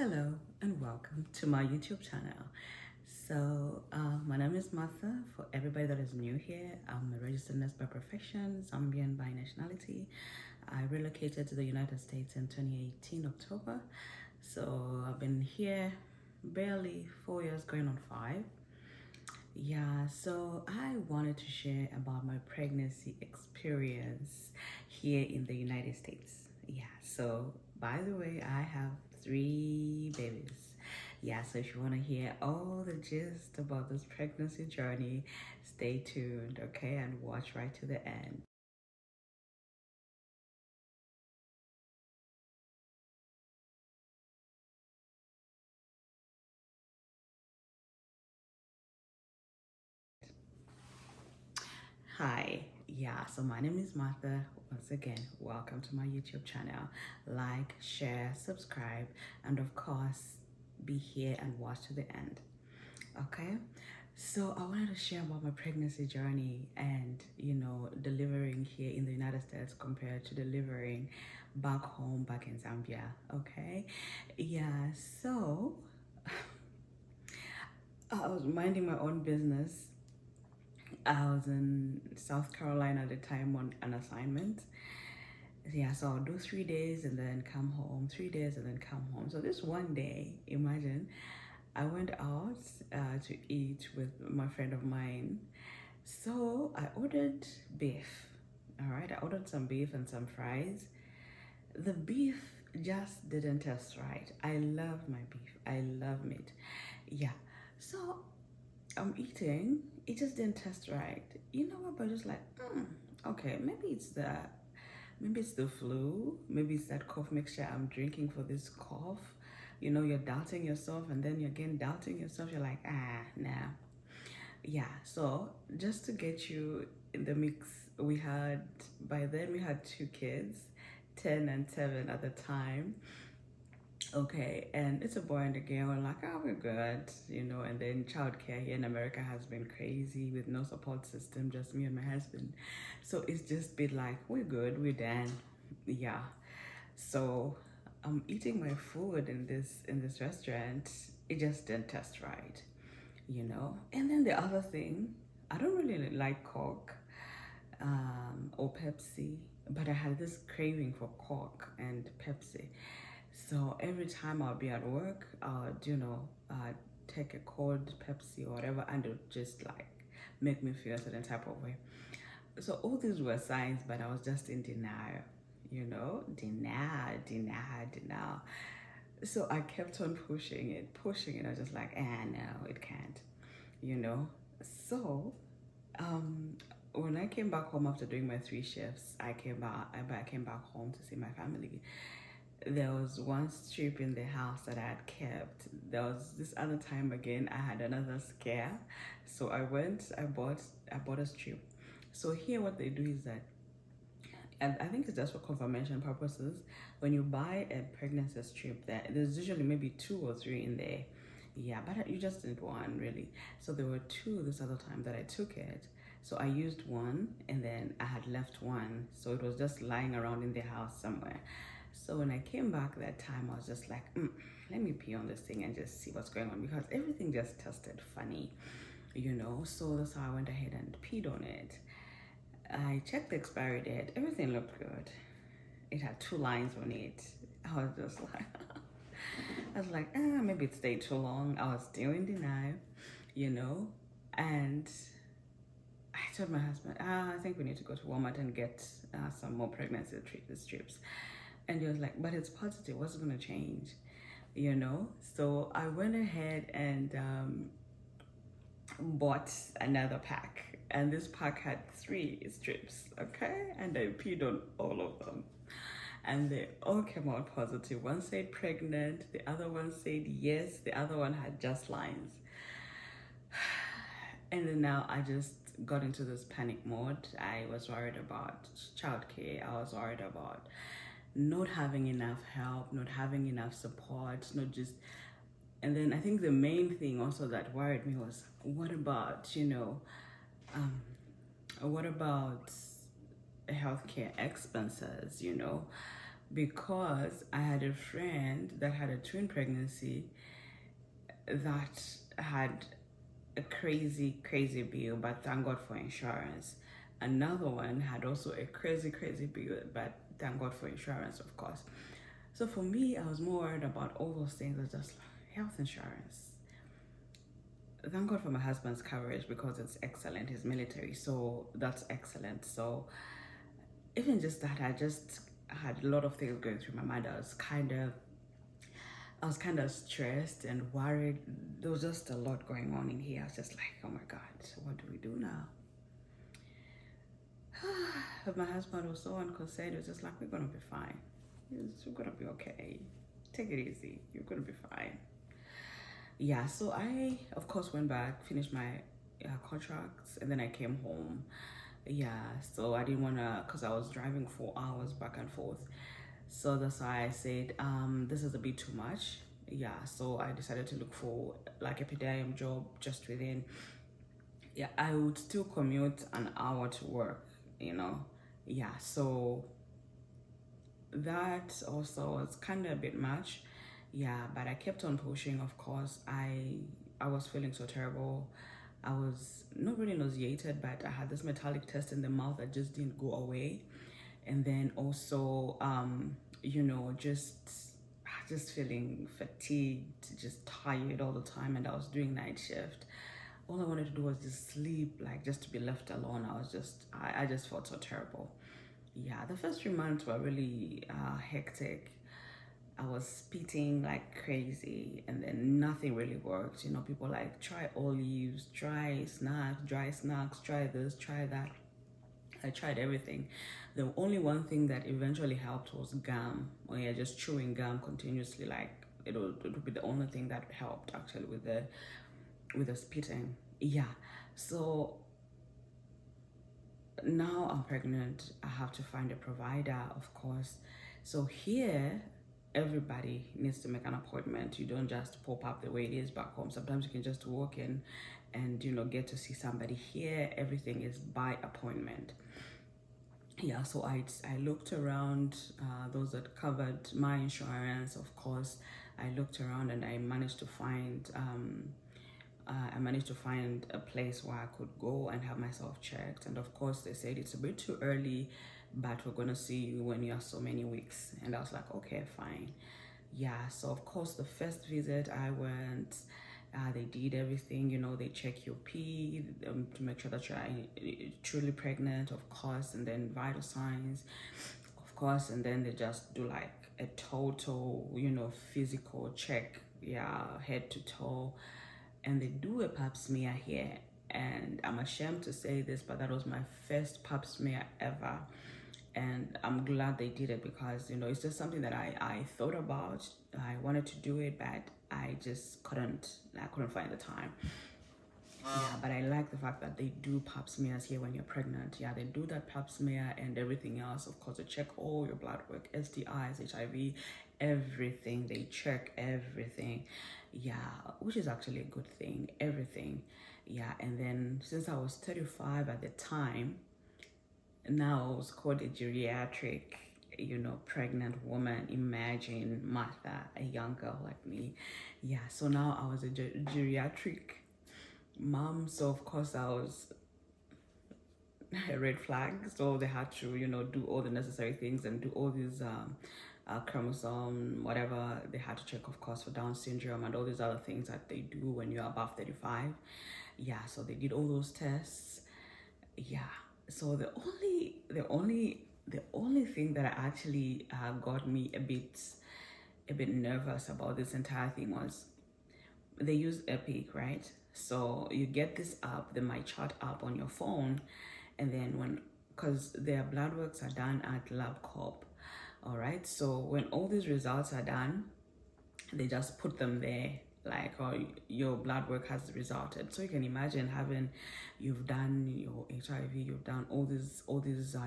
Hello and welcome to my YouTube channel. My name is Martha. For everybody that is new here, I'm a registered nurse by profession, Zambian by nationality. I relocated to the United States in 2018 October. So I've been here barely 4 years, going on 5. Yeah, so I wanted to share about my pregnancy experience here in the United States. Yeah, so by the way, I have 3 babies. Yeah, so if you want to hear all the gist about this pregnancy journey, stay tuned, okay, and watch right to the end. Hi, yeah, so my name is Martha. Once again, welcome to my YouTube channel. Like, share, subscribe, and of course, be here and watch to the end. Okay, so I wanted to share about my pregnancy journey and delivering here in the United States compared to delivering back home, back in Zambia. Okay, yeah, so I was minding my own business. I was in South Carolina at the time on an assignment. Yeah, so I'll do 3 days and then come home, 3 days and then come home. So this one day, imagine, I went out to eat with my friend of mine. So I ordered beef. All right, I ordered some beef and some fries. The beef just didn't taste right. I love my beef. I love meat. Yeah. So I'm eating. It just didn't taste right. You know what? But just like, okay, maybe it's the flu. Maybe it's that cough mixture I'm drinking for this cough. You're doubting yourself and then you're again doubting yourself. You're like, nah. Yeah, so just to get you in the mix, by then we had 2 kids, 10 and 7 at the time. Okay, and it's a boy and a girl. We're like, oh, we're good. And then childcare here in America has been crazy with no support system, just me and my husband. So it's just been like, we're good, we're done. Yeah. So I'm eating my food in this restaurant. It just didn't taste right. And then the other thing, I don't really like Coke or Pepsi, but I had this craving for Coke and Pepsi. So every time I'll be at work, take a cold Pepsi or whatever, and it just like make me feel a certain type of way. So all these were signs, but I was just in denial, denial. So I kept on pushing it. I was just like, no, it can't. So when I came back home after doing my 3 shifts, I came back home to see my family. There was one strip in the house that I had kept. There was this other time again, I had another scare. So I bought a strip. So here what they do is that, and I think it's just for confirmation purposes, when you buy a pregnancy strip, there's usually maybe 2 or 3 in there. Yeah, but you just need one really. So there were 2 this other time that I took it. So I used one and then I had left one. So it was just lying around in the house somewhere. So when I came back that time, I was just like, let me pee on this thing and just see what's going on, because everything just tasted funny. So that's how I went ahead and peed on it. I checked the expiry date. Everything looked good. It had 2 lines on it. I was just like, maybe it stayed too long. I was still in denial, and I told my husband, I think we need to go to Walmart and get some more pregnancy strips. And he was like, but it's positive. What's going to change? So I went ahead and bought another pack. And this pack had 3 strips, okay? And I peed on all of them. And they all came out positive. One said pregnant, the other one said yes, the other one had just lines. And then now I just got into this panic mode. I was worried about childcare. I was worried about not having enough help, not having enough support, and then I think the main thing also that worried me was, what about healthcare expenses, because I had a friend that had a twin pregnancy that had a crazy bill, but thank God for insurance. Another one had also a crazy bill, but thank God for insurance, of course. So for me, I was more worried about all those things as just health insurance. Thank God for my husband's coverage because it's excellent. He's military, so that's excellent. So even just that, I just had a lot of things going through my mind. I was kind of stressed and worried. There was just a lot going on in here. I was just like, oh my God, what do we do now? But my husband was so unconcerned. He was just like, we're going to be fine. We're going to be okay. Take it easy. You're going to be fine. Yeah, so I, of course, went back, finished my contracts, and then I came home. Yeah, so I didn't want to, because I was driving 4 hours back and forth. So that's why I said, this is a bit too much. Yeah, so I decided to look for like a per diem job just within. Yeah, I would still commute an hour to work, you know. Yeah, so that also was kind of a bit much. Yeah, but I kept on pushing. Of course, I was feeling so terrible. I was not really nauseated, but I had this metallic taste in the mouth that just didn't go away. And then also you know, just feeling fatigued, just tired all the time. And I was doing night shift. All I wanted to do was just sleep, like just to be left alone. I just felt so terrible. Yeah, the first 3 months were really hectic. I was spitting like crazy, and then nothing really worked. You know, people like, try olives, try snacks, dry snacks, try this, try that. I tried everything. The only one thing that eventually helped was gum. When you're just chewing gum continuously, like it would be the only thing that helped actually with the spitting. Yeah. So now I'm pregnant. I have to find a provider, of course. So here, everybody needs to make an appointment. You don't just pop up the way it is back home. Sometimes you can just walk in and, you know, get to see somebody. Here everything is by appointment. Yeah, so I looked around, those that covered my insurance, of course. I looked around and I managed to find a place where I could go and have myself checked. And of course, they said it's a bit too early, but we're gonna see you when you are so many weeks. And I was like, okay, fine. Yeah, so of course, the first visit I went, they did everything, you know, they check your pee to make sure that you're truly pregnant, of course, and then vital signs, of course, and then they just do like a total, you know, physical check, yeah, head to toe, and they do a pap smear here. And I'm ashamed to say this, but that was my first pap smear ever. And I'm glad they did it because, you know, it's just something that I thought about. I wanted to do it, but I just couldn't find the time. Yeah, but I like the fact that they do pap smears here when you're pregnant. Yeah, they do that pap smear and everything else. Of course, they check all your blood work, STIs, HIV, everything. They check everything. Yeah, which is actually a good thing, everything. Yeah, and then since I was 35 at the time, now I was called a geriatric, you know, pregnant woman. Imagine Martha, a young girl like me. Yeah, so now I was a geriatric mom. So of course I was a red flag. So they had to, you know, do all the necessary things and do all these chromosome, whatever they had to check, of course, for Down syndrome and all these other things that they do when you're above 35. Yeah, so they did all those tests. Yeah. So the only thing that actually got me a bit nervous about this entire thing was they use Epic, right? So you get this app, the My Chart app on your phone, and then because their blood works are done at LabCorp, all right? So when all these results are done, they just put them there, like, or your blood work has resulted. So you can imagine you've done your HIV, you've done all these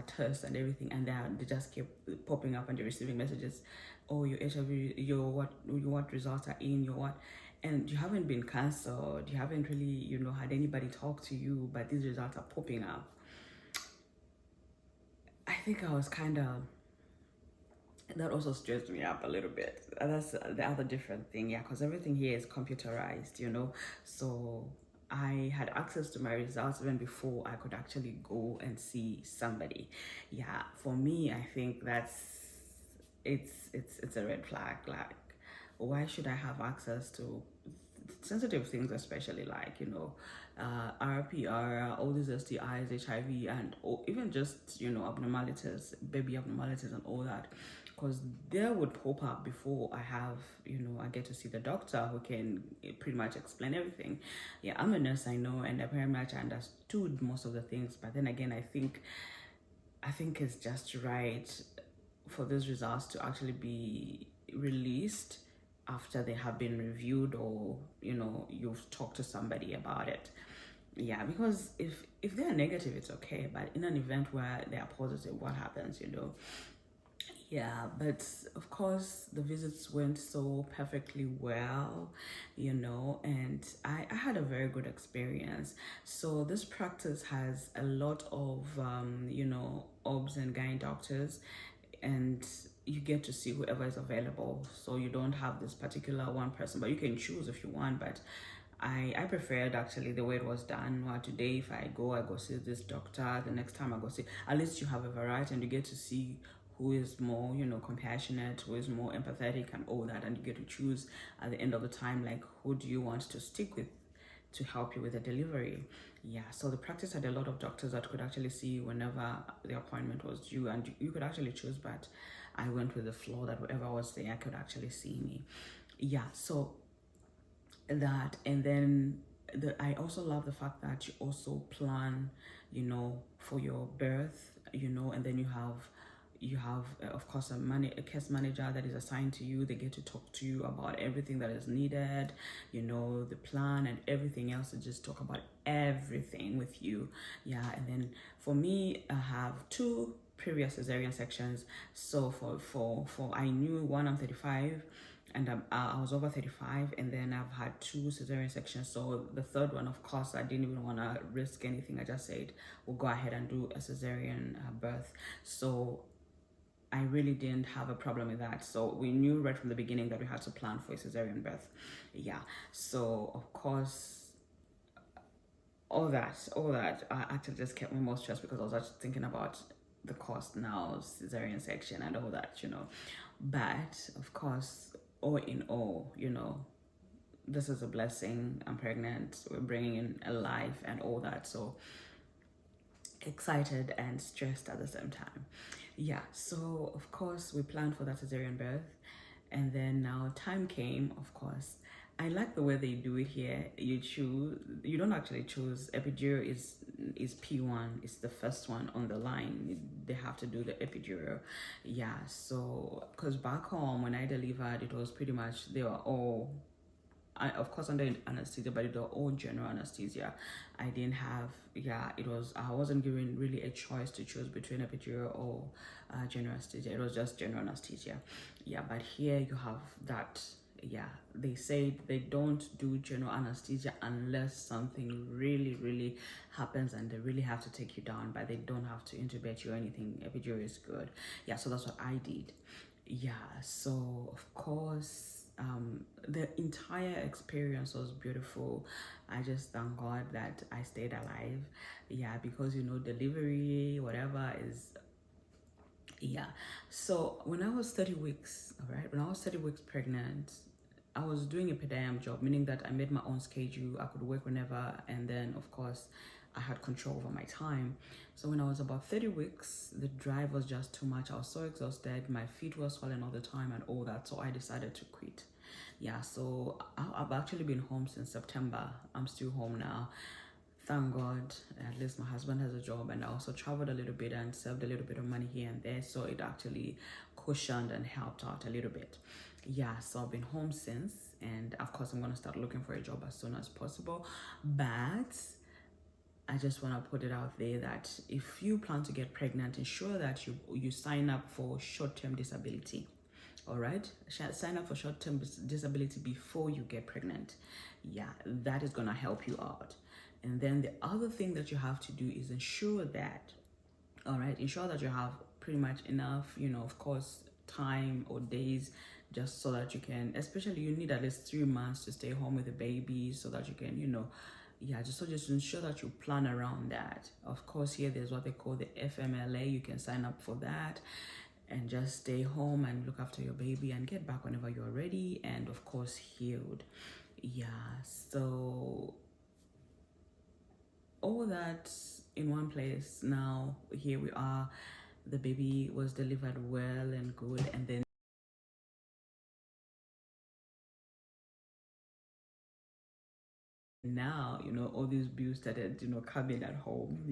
tests and everything, and they just keep popping up and you're receiving messages, oh, your HIV, your what results are in, your what, and you haven't been cancelled, you haven't really, you know, had anybody talk to you, but these results are popping up. I think I was kind of That also stressed me up a little bit. That's the other different thing, yeah, because everything here is computerized, So I had access to my results even before I could actually go and see somebody. Yeah, for me, I think it's a red flag. Like, why should I have access to sensitive things, especially like RPR, all these STIs, HIV, and even just abnormalities, baby abnormalities, and all that, because they would pop up before I get to see the doctor who can pretty much explain everything. Yeah, I'm a nurse, I know, and I very much understood most of the things, but then again, I think it's just right for these results to actually be released after they have been reviewed, or you've talked to somebody about it. Yeah, because if they're negative, it's okay, but in an event where they are positive, what happens? Yeah, but of course the visits went so perfectly well, and I had a very good experience. So this practice has a lot of obs and gyne doctors, and you get to see whoever is available. So you don't have this particular one person, but you can choose if you want. But I preferred actually the way it was done. Well, today if I go see this doctor. The next time I go see, at least you have a variety and you get to see who is more, compassionate, who is more empathetic, and all that, and you get to choose at the end of the time, like, who do you want to stick with to help you with the delivery. Yeah, so the practice had a lot of doctors that could actually see you whenever the appointment was due, and you could actually choose, but I went with the flow that whoever was there could actually see me. Yeah, so that, and then I also love the fact that you also plan, for your birth, and then you have of course a case manager that is assigned to you. They get to talk to you about everything that is needed, the plan and everything else, to just talk about everything with you. Yeah, and then for me, I have two previous cesarean sections. So for I knew one, I'm 35, and I was over 35, and then I've had two cesarean sections. So the third one, of course, I didn't even want to risk anything. I just said we'll go ahead and do a cesarean birth. So I really didn't have a problem with that. So we knew right from the beginning that we had to plan for a cesarean birth. Yeah. So of course, all that actually just kept me more stressed, because I was actually thinking about the cost now, cesarean section and all that. But of course, all in all, this is a blessing. I'm pregnant. We're bringing in a life and all that. So excited and stressed at the same time. Yeah, so of course we planned for that cesarean birth, and then now time came. Of course, I like the way they do it here. You don't actually choose. Epidural is P1. It's the first one on the line. They have to do the epidural. Yeah, so because back home when I delivered, it was pretty much they were all, of course under anesthesia, but it was all general anesthesia. I didn't have, yeah, I wasn't given really a choice to choose between epidural or general anesthesia. It was just general anesthesia. Yeah, but here you have that. Yeah, they say they don't do general anesthesia unless something really, really happens and they really have to take you down, but they don't have to intubate you or anything. Epidural is good. Yeah, so that's what I did. Yeah, so of course, the entire experience was beautiful. I just thank God that I stayed alive. Yeah, because delivery, whatever is, yeah. So when I was 30 weeks, all right, when I was 30 weeks pregnant, I was doing a per diem job, meaning that I made my own schedule. I could work whenever, and then of course I had control over my time. So when I was about 30 weeks, the drive was just too much. I was so exhausted. My feet were swelling all the time and all that. So I decided to quit. Yeah, so I've actually been home since September. I'm still home now. Thank God, at least my husband has a job, and I also traveled a little bit and saved a little bit of money here and there. So it actually cushioned and helped out a little bit. Yeah, so I've been home since, and of course I'm going to start looking for a job as soon as possible. But I just want to put it out there that if you plan to get pregnant, ensure that you sign up for short-term disability. All right, sign up for short-term disability before you get pregnant. Yeah, that is going to help you out. And then the other thing that you have to do is ensure that, all right, ensure that you have pretty much enough, of course, time or days just so that you can, especially you need at least 3 months to stay home with the baby so that you can, yeah, just ensure that you plan around that. Of course, here there's what they call the FMLA. You can sign up for that and just stay home and look after your baby and get back whenever you're ready and of course healed. Yeah, so all that in one place. Now here we are, the baby was delivered well and good, and then now all these bills started coming at home.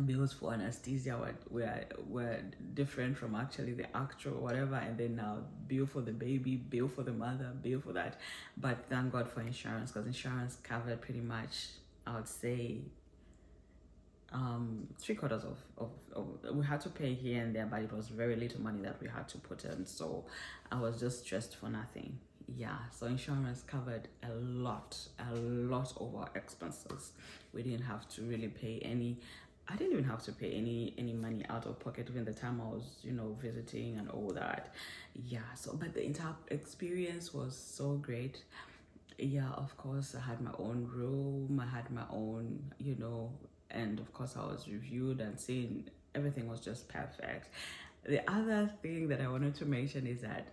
Bills for anesthesia were different from actually the actual whatever, and then now bill for the baby, bill for the mother, bill for that. But thank God for insurance, because insurance covered pretty much, I would say, 3/4 of we had to pay here and there, but it was very little money that we had to put in, so I was just stressed for nothing. Yeah, so insurance covered a lot of our expenses. We didn't have to really pay any. I didn't even have to pay any money out of pocket even the time I was visiting and all that. Yeah, so but the entire experience was so great. Yeah, of course I had my own room, I had my own and of course I was reviewed and seen. Everything was just perfect. The other thing that I wanted to mention is that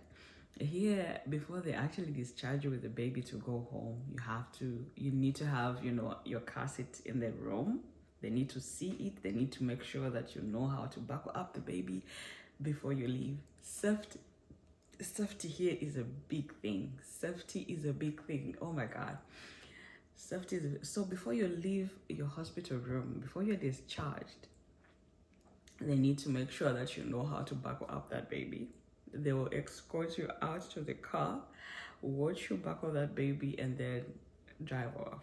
here, before they actually discharge you with the baby to go home, you need to have your car seat in the room. They need to see it. They need to make sure that you know how to buckle up the baby before you leave. Safety here is a big thing. Safety is a big thing. Oh my God. Safety is so before you leave your hospital room, before you're discharged, they need to make sure that you know how to buckle up that baby. They will escort you out to the car, watch you buckle that baby, and then drive off.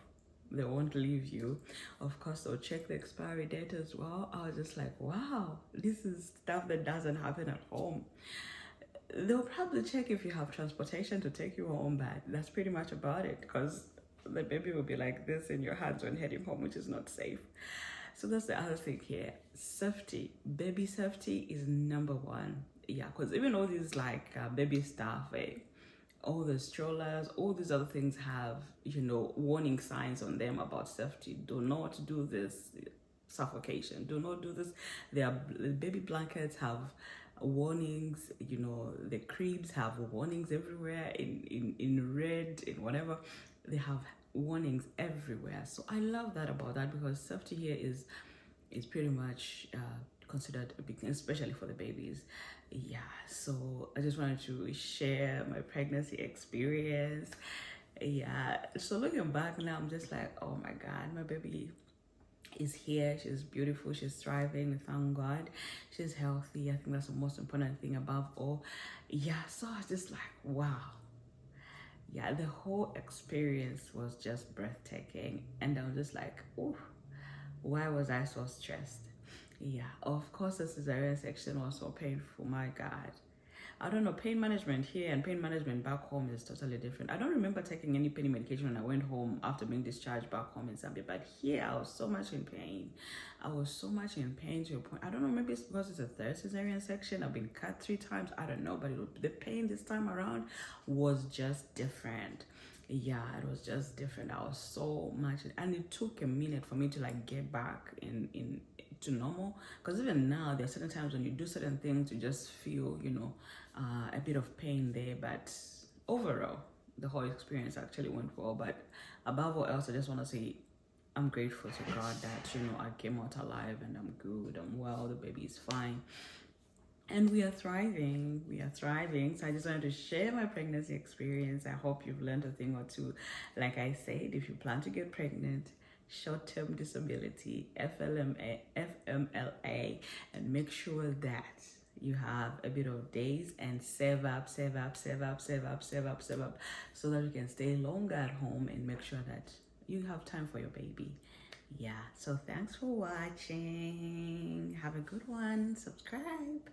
They won't leave you. Of course, they'll check the expiry date as well. I was just like, wow, this is stuff that doesn't happen at home. They'll probably check if you have transportation to take you home, but that's pretty much about it, because the baby will be like this in your hands when heading home, which is not safe. So that's the other thing here. Safety, baby safety is number one. Yeah, because even all these like baby stuff, all the strollers, all these other things have warning signs on them about safety. Do not do this, suffocation. Do not do this. The baby blankets have warnings. The cribs have warnings everywhere, in red, in whatever. They have warnings everywhere. So I love that about that, because safety here is pretty much considered a big thing, especially for the babies. Yeah, so I just wanted to share my pregnancy experience. Yeah, so looking back now, I'm just like, oh my God, my baby is here. She's beautiful, she's thriving, thank God. She's healthy. I think that's the most important thing above all. Yeah, so I was just like, wow. Yeah, the whole experience was just breathtaking, and I was just like, oh, why was I so stressed? Yeah, of course the cesarean section was so painful. My God, I don't know, pain management here and pain management back home is totally different. I don't remember taking any pain medication when I went home after being discharged back home in Zambia, but here I was so much in pain. I was so much in pain to a point. I don't know, maybe it's because it's a third cesarean section. I've been cut 3 times. I don't know, but the pain this time around was just different. Yeah, it was just different. I was so much, and it took a minute for me to like get back in to normal, because even now there are certain times when you do certain things you just feel a bit of pain there, but overall the whole experience actually went well. But above all else, I just want to say I'm grateful to God that I came out alive and I'm good, I'm well, the baby is fine, and we are thriving. So I just wanted to share my pregnancy experience. I hope you've learned a thing or two. Like I said, if you plan to get pregnant, short-term disability, FMLA, and make sure that you have a bit of days and save up so that you can stay longer at home and make sure that you have time for your baby. Yeah, so thanks for watching. Have a good one. Subscribe.